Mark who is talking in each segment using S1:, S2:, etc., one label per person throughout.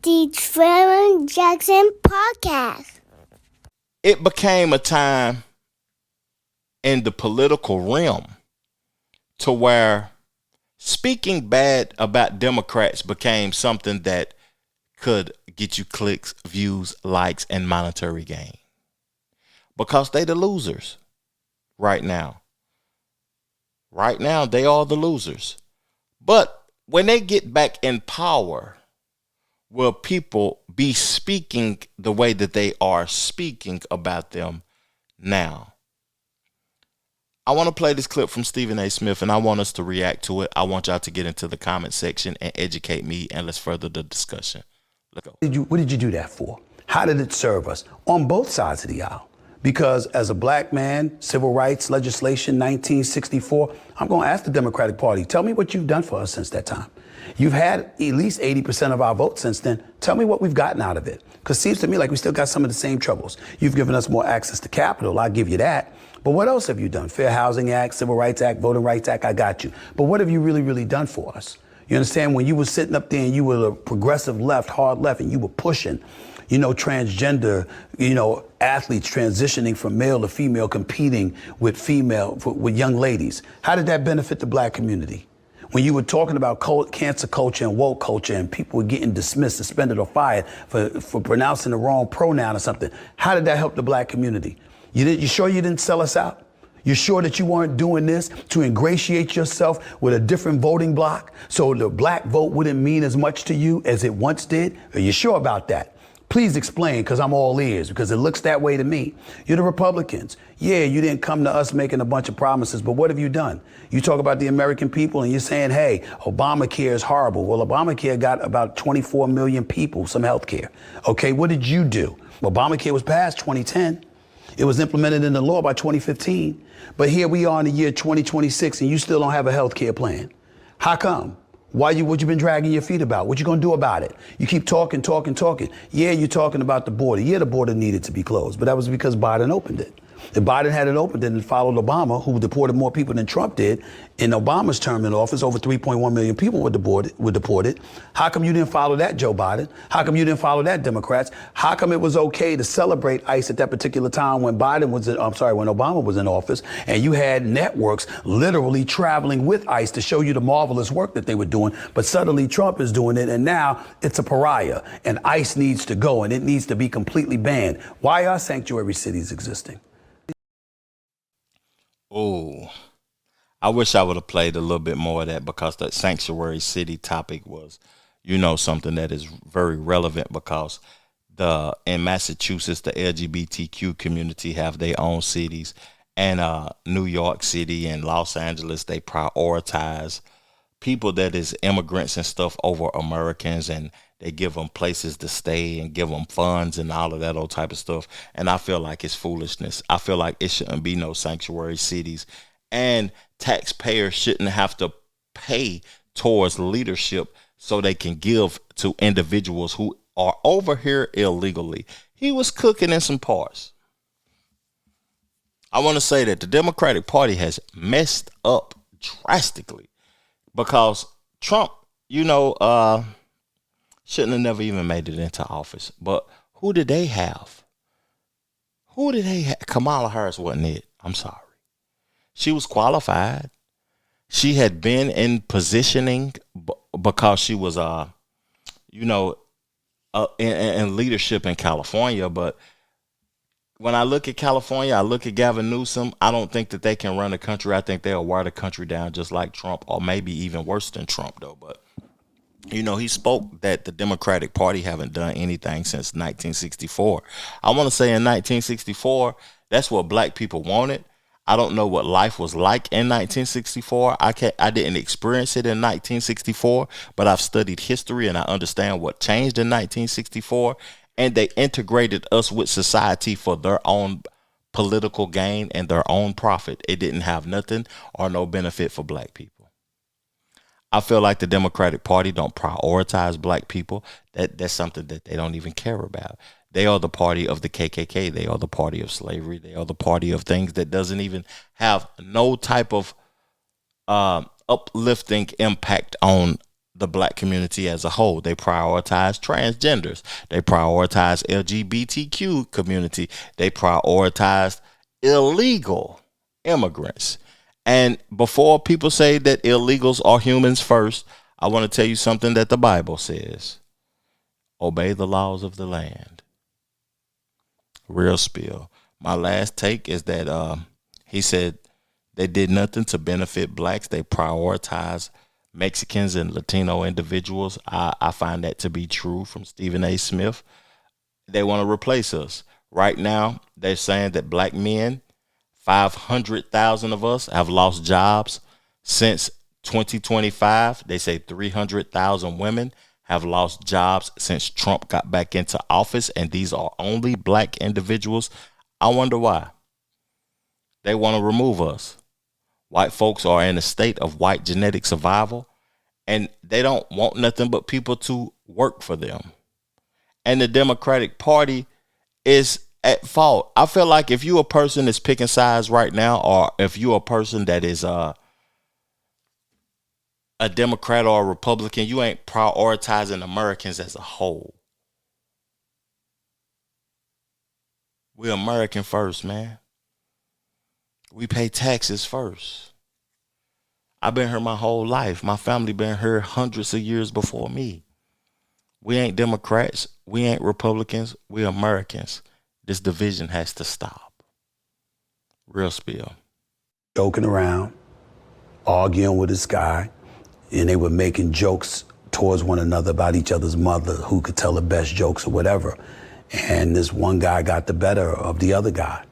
S1: the Trevor Jackson Podcast.
S2: It became a time in the political realm to where speaking bad about Democrats became something that could get you clicks, views, likes, and monetary gain. Because they the losers right now. Right now, they are the losers. But when they get back in power, will people be speaking the way that they are speaking about them now? I want to play this clip from Stephen A. Smith, and I want us to react to it. I want y'all to get into the comment section and educate me, and let's further the discussion. Let's go.
S3: What did you do that for? How did it serve us on both sides of the aisle? Because as a black man, civil rights legislation, 1964, I'm going to ask the Democratic Party, tell me what you've done for us since that time. You've had at least 80% of our votes since then. Tell me what we've gotten out of it. Because it seems to me like we still got some of the same troubles. You've given us more access to capital. I'll give you that. But what else have you done? Fair Housing Act, Civil Rights Act, Voting Rights Act, I got you. But what have you really done for us? You understand? When you were sitting up there and you were a progressive left, hard left, and you were pushing, transgender, athletes transitioning from male to female, competing with young ladies. How did that benefit the black community? When you were talking about cancer culture and woke culture and people were getting dismissed, suspended, or fired for pronouncing the wrong pronoun or something, how did that help the black community? You sure you didn't sell us out? You sure that you weren't doing this to ingratiate yourself with a different voting bloc so the black vote wouldn't mean as much to you as it once did? Are you sure about that? Please explain, because I'm all ears, because it looks that way to me. You're the Republicans. Yeah, you didn't come to us making a bunch of promises, but what have you done? You talk about the American people and you're saying, hey, Obamacare is horrible. Well, Obamacare got about 24 million people some health care. Okay, what did you do? Obamacare was passed 2010. It was implemented into law by 2015. But here we are in the year 2026 and you still don't have a health care plan. How come? What you been dragging your feet about? What you gonna do about it? You keep talking. Yeah, you're talking about the border. Yeah, the border needed to be closed, but that was because Biden opened it. If Biden had it opened and followed Obama, who deported more people than Trump did, in Obama's term in office, over 3.1 million people were deported. How come you didn't follow that, Joe Biden? How come you didn't follow that, Democrats? How come it was okay to celebrate ICE at that particular time when when Obama was in office, and you had networks literally traveling with ICE to show you the marvelous work that they were doing, but suddenly Trump is doing it, and now it's a pariah, and ICE needs to go, and it needs to be completely banned. Why are sanctuary cities existing?
S2: Oh, I wish I would have played a little bit more of that, because that sanctuary city topic was, something that is very relevant, because in Massachusetts, the LGBTQ community have their own cities, and New York City and Los Angeles, they prioritize people that is immigrants and stuff over Americans, and they give them places to stay and give them funds and all of that old type of stuff. And I feel like it's foolishness. I feel like it shouldn't be no sanctuary cities, and taxpayers shouldn't have to pay towards leadership so they can give to individuals who are over here illegally. He was cooking in some parts. I want to say that the Democratic Party has messed up drastically, because Trump, shouldn't have never even made it into office. But who did they have? Kamala Harris wasn't it. I'm sorry. She was qualified. She had been in positioning because she was, in leadership in California. But when I look at California, I look at Gavin Newsom, I don't think that they can run the country. I think they'll wear the country down just like Trump, or maybe even worse than Trump, though. But he spoke that the Democratic Party haven't done anything since 1964. I want to say in 1964, that's what black people wanted. I don't know what life was like in 1964. I didn't experience it in 1964, but I've studied history and I understand what changed in 1964. And they integrated us with society for their own political gain and their own profit. It didn't have nothing or no benefit for black people. I feel like the Democratic Party don't prioritize black people. That's something that they don't even care about. They are the party of the KKK. They are the party of slavery. They are the party of things that doesn't even have no type of uplifting impact on the black community as a whole. They prioritize transgenders. They prioritize LGBTQ community. They prioritize illegal immigrants. And before people say that illegals are humans first, I want to tell you something that the Bible says. Obey the laws of the land. Real spill. My last take is that he said they did nothing to benefit blacks. They prioritize Mexicans and Latino individuals. I find that to be true from Stephen A. Smith. They want to replace us. Right now, they're saying that black men, 500,000 of us have lost jobs since 2025. They say 300,000 women have lost jobs since Trump got back into office, and these are only black individuals. I wonder why. They want to remove us. White folks are in a state of white genetic survival, and they don't want nothing but people to work for them. And the Democratic Party is at fault. I feel like if you a person that's picking sides right now, or if you a person that is a Democrat or a Republican, you ain't prioritizing Americans as a whole. We're American first, man. We pay taxes first. I've been here my whole life. My family been here hundreds of years before me. We ain't Democrats. We ain't Republicans. We're Americans. This division has to stop. Real spill.
S3: Joking around, arguing with this guy, and they were making jokes towards one another about each other's mother, who could tell the best jokes or whatever. And this one guy got the better of the other guy.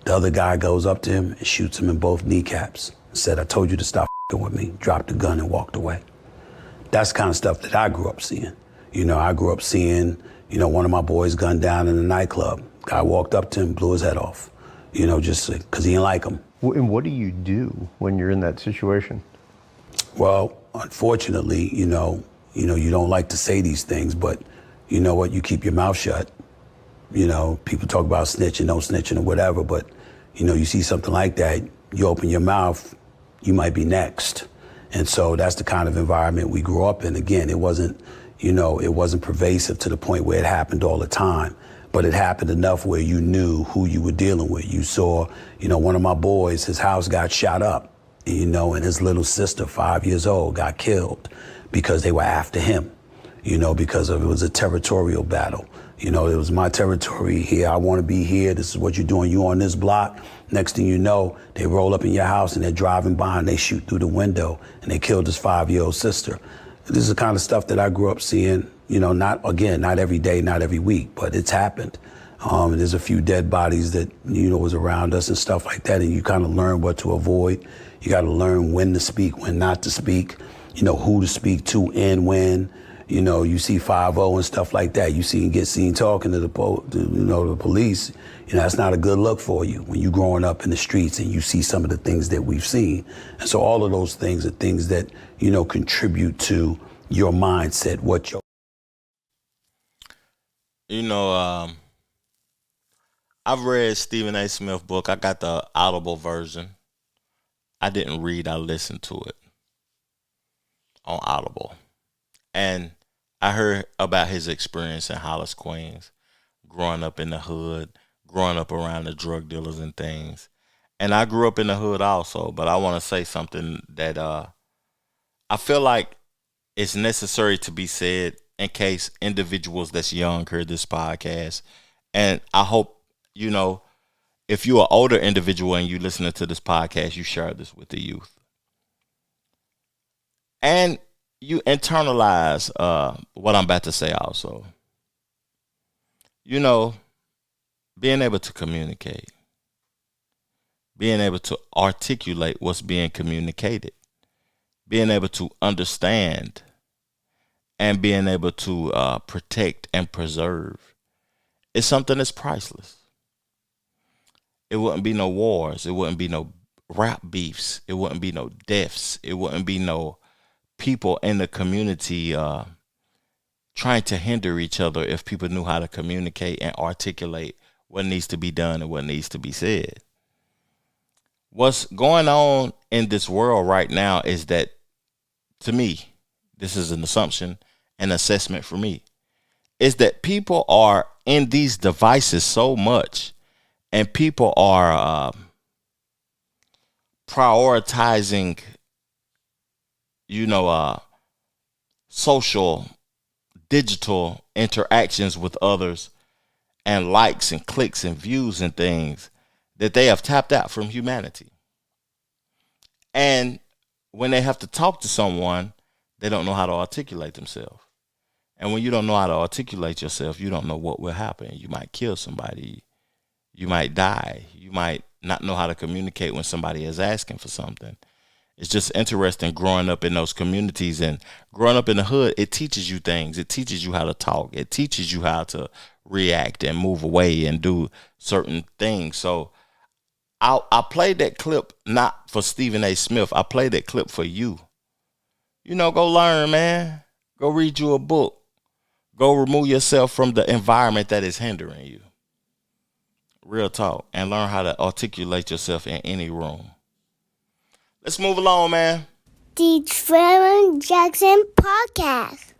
S3: The other guy goes up to him and shoots him in both kneecaps. Said, "I told you to stop f***ing with me," dropped the gun and walked away. That's the kind of stuff that I grew up seeing. I grew up seeing, one of my boys gunned down in a nightclub. Guy walked up to him, blew his head off, just because he didn't like him.
S4: And what do you do when you're in that situation?
S3: Well, unfortunately, you don't like to say these things, but you know what? You keep your mouth shut. People talk about snitching, no snitching or whatever, but, you see something like that, you open your mouth, you might be next. And so that's the kind of environment we grew up in. Again, it wasn't pervasive to the point where it happened all the time, but it happened enough where you knew who you were dealing with. You saw, one of my boys, his house got shot up, and his little sister, 5 years old, got killed because they were after him, because it was a territorial battle. It was my territory here. I want to be here. This is what you're doing. You on this block. Next thing you know, they roll up in your house and they're driving by and they shoot through the window and they killed his 5-year-old sister. This is the kind of stuff that I grew up seeing, not every day, not every week, but it's happened. There's a few dead bodies that, was around us and stuff like that. And you kind of learn what to avoid. You got to learn when to speak, when not to speak, who to speak to and when. You see 5-0 and stuff like that. You get seen talking to the police. That's not a good look for you when you're growing up in the streets and you see some of the things that we've seen. And so all of those things are things that, contribute to your mindset, what your...
S2: I've read Stephen A. Smith's book. I got the Audible version. I didn't read, I listened to it on Audible. And I heard about his experience in Hollis, Queens, growing up in the hood, growing up around the drug dealers and things. And I grew up in the hood also, but I want to say something that I feel like it's necessary to be said in case individuals that's young heard this podcast. And I hope, if you're an older individual and you listening to this podcast, you share this with the youth. And you internalize what I'm about to say also. Being able to communicate, being able to articulate what's being communicated, being able to understand, and being able to protect and preserve is something that's priceless. It wouldn't be no wars. It wouldn't be no rap beefs. It wouldn't be no deaths. It wouldn't be no people in the community trying to hinder each other if people knew how to communicate and articulate what needs to be done and what needs to be said. What's going on in this world right now is that, to me, this is an assumption, an assessment for me, is that people are in these devices so much, and people are prioritizing, social, digital interactions with others and likes and clicks and views and things, that they have tapped out from humanity. And when they have to talk to someone, they don't know how to articulate themselves. And when you don't know how to articulate yourself, you don't know what will happen. You might kill somebody. You might die. You might not know how to communicate when somebody is asking for something. It's just interesting growing up in those communities, and growing up in the hood. It teaches you things. It teaches you how to talk. It teaches you how to react and move away and do certain things. So I played that clip not for Stephen A. Smith. I played that clip for you. Go learn, man. Go read you a book. Go remove yourself from the environment that is hindering you. Real talk. And learn how to articulate yourself in any room. Let's move along, man.
S1: The Trevor Jackson Podcast.